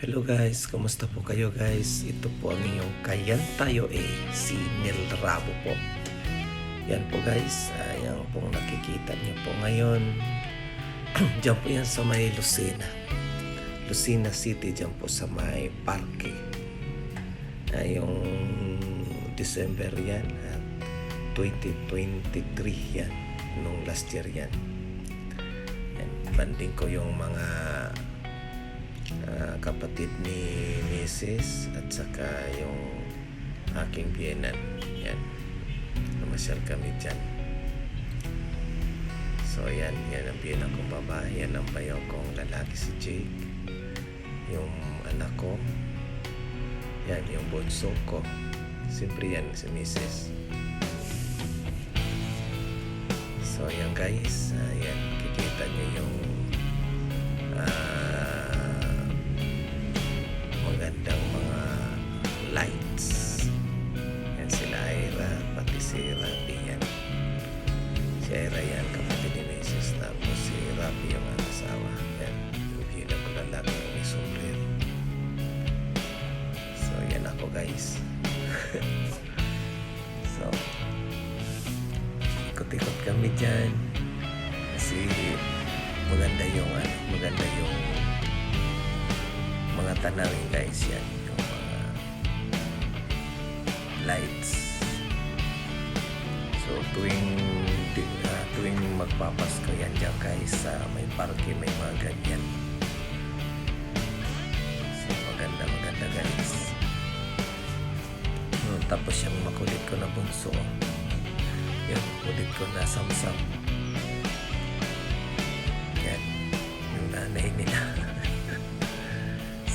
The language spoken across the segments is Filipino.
Hello guys, kumusta po kayo guys? Ito po ang inyong Kayan Tayo si Nel Rabo po. Yan po guys, yan pong nakikita niyo po ngayon. Diyan po yan sa may Lucena City, diyan po sa may parke. Yung December yan, 2023 yan, nung last year yan. Banding ko yung mga kapatid ni Mrs. at saka yung aking biyenan. Yan, namasyal kami dyan. So yan ang biyenan kong babae, yan ang bayaw kong lalaki si Jake, yung anak ko, yan yung bunso ko, siyempre yan si Mrs. So yan guys, yan kikita nyo yung magandang mga lights. Yan sila Ira, pati si Rapi yan. Si Ira yan, kapatid ni Mrs. Tapos si Rapi yung asawa. Yan, yung bilang ko lalaki yung may sombrero. So yan ako guys. So ikot-ikot kami dyan kasi maganda yung mga tanawin guys, yan yung mga lights. So tuwing magpapasko yan dyan guys, sa may parke may mga ganyan. So maganda guys. Tapos yung makulit ko na bunso, yung kulit ko na samsam, yan yung nanay nila.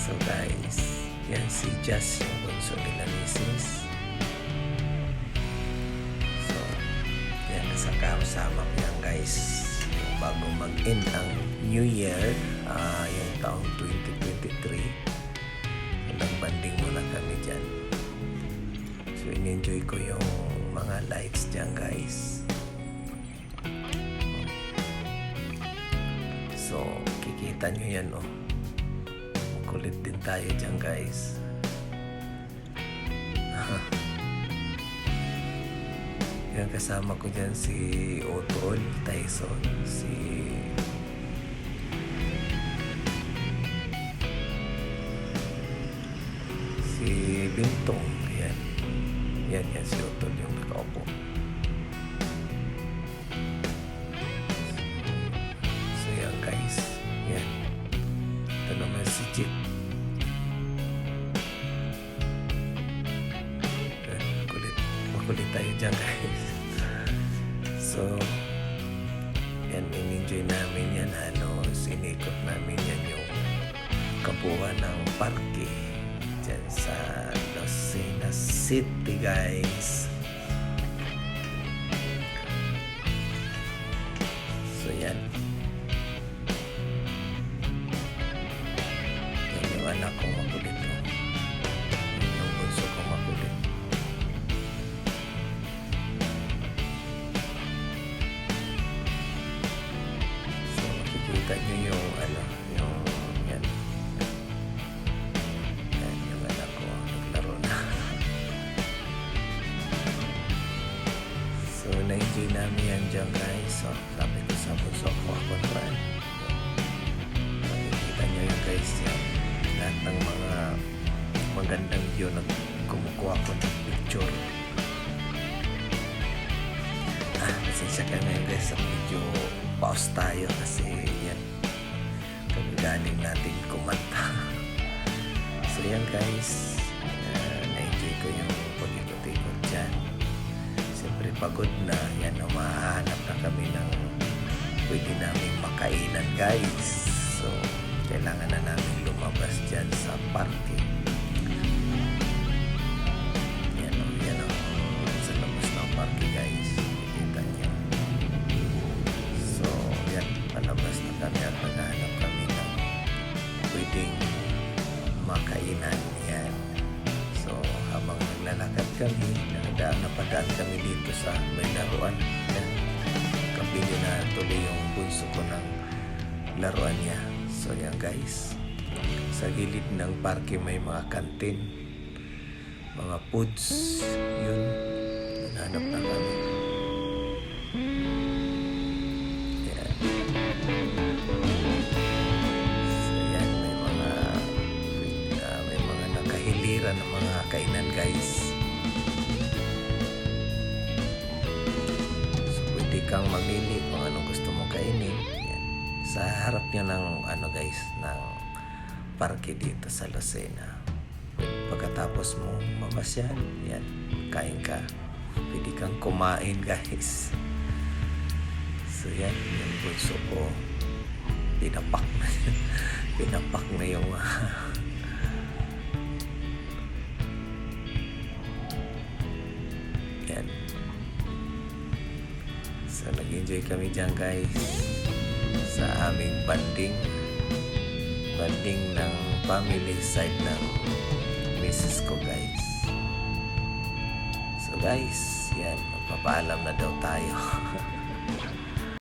So guys, yan si Jazz, yung bunso nila Mrs. So yan, nasama ko yan guys, yung bago mag-end ang New Year, yung taong 2023. Nagbanding muna kami dyan. So in-enjoy ko yung mga lights dyan guys. So kikita nyo yan kulit din tayo dyan guys. Yan, kasama ko dyan si Otol Tyson, si Bintong. Yan si Otol yung nakaupo. So yan guys, yan. Ito naman si Chip. Makulit tayo dyan guys. So yan, in-enjoy namin yan. Sinikot namin yan yung kabuuan ng parke dyan sa Lucena City guys. So yan yung anak ko makulit, yung bunso ko makulit. So makikita nyo yung yan yung anak ko naglaro na. So na-enjoy namin yan dyan guys. So sabi ko sa bunso ko, ako naman, makikita nyo yung guys yan, lahat ng mga magandang view na kumukuha ko ng picture. Pasensya ka na yun guys, sa video pause tayo kasi yan kagagaling natin kumanta. So yan guys, na-enjoy ko yung pag-ikot-ikot dyan. Siyempre pagod na yan, mahahanap na kami ng pwede namin makainan guys. So kailangan na namin lumabas dyan sa parke. Yan sa labas ng parke guys, kita niyo. So yan, palabas na kami at maghanap kami ng pwedeng makainan yan. So habang naglalakad kami, napadaan kami dito sa may laruan yan. Kabili na tuloy yung bunso ko ng laruan niya. So yan guys, Sa gilid ng parke may mga kantin, mga foods, yun. Hanap na kami. Yan. So yan, may mga nakahiliran ng mga kainan guys. So pwede kang mamili kung anong gusto mong kainin. Yan. Sa harap niya ng guys, ng parke dito sa Lucena. Pagkatapos mo mamasyal, yan, kain ka. Pwede kang kumain guys. So yan, yung bunso ko, pinapak na pinapak na yung yan. So nag-enjoy kami dyan guys sa aming banding ng family side ng misis ko guys. So guys, yan, magpapaalam na daw tayo.